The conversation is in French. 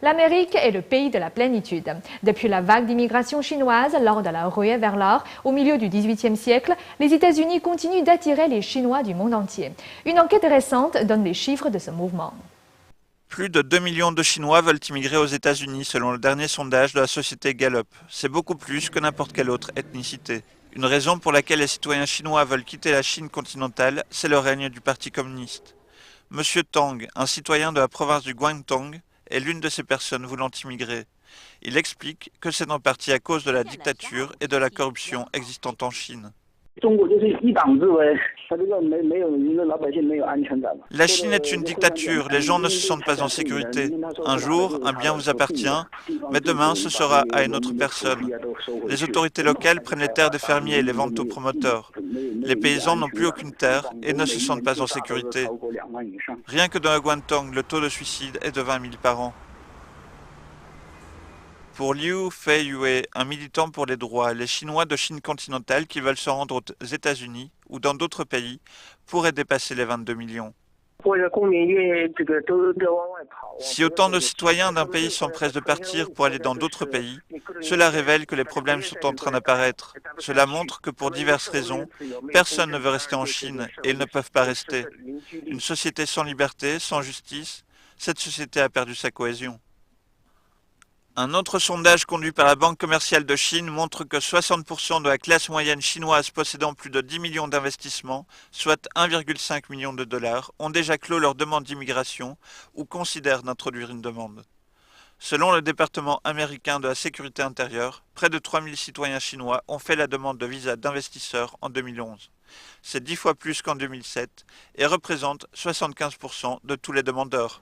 L'Amérique est le pays de la plénitude. Depuis la vague d'immigration chinoise lors de la ruée vers l'or au milieu du XVIIIe siècle, les États-Unis continuent d'attirer les Chinois du monde entier. Une enquête récente donne les chiffres de ce mouvement. Plus de 2 millions de Chinois veulent immigrer aux États-Unis selon le dernier sondage de la société Gallup. C'est beaucoup plus que n'importe quelle autre ethnicité. Une raison pour laquelle les citoyens chinois veulent quitter la Chine continentale, c'est le règne du Parti communiste. Monsieur Tang, un citoyen de la province du Guangdong, est l'une de ces personnes voulant immigrer. Il explique que c'est en partie à cause de la dictature et de la corruption existante en Chine. La Chine est une dictature, les gens ne se sentent pas en sécurité. Un jour, un bien vous appartient, mais demain, ce sera à une autre personne. Les autorités locales prennent les terres des fermiers et les vendent aux promoteurs. Les paysans n'ont plus aucune terre et ne se sentent pas en sécurité. Rien que dans le Guangdong, le taux de suicide est de 20 000 par an. Pour Liu Feiyue, un militant pour les droits, les Chinois de Chine continentale qui veulent se rendre aux États-Unis ou dans d'autres pays pourraient dépasser les 22 millions. Si autant de citoyens d'un pays s'empressent de partir pour aller dans d'autres pays, cela révèle que les problèmes sont en train d'apparaître. Cela montre que pour diverses raisons, personne ne veut rester en Chine et ils ne peuvent pas rester. Une société sans liberté, sans justice, cette société a perdu sa cohésion. Un autre sondage conduit par la Banque commerciale de Chine montre que 60% de la classe moyenne chinoise possédant plus de 10 millions d'investissements, soit 1,5 million de dollars, ont déjà clos leur demande d'immigration ou considèrent d'introduire une demande. Selon le département américain de la sécurité intérieure, près de 3000 citoyens chinois ont fait la demande de visa d'investisseurs en 2011. C'est 10 fois plus qu'en 2007 et représente 75% de tous les demandeurs.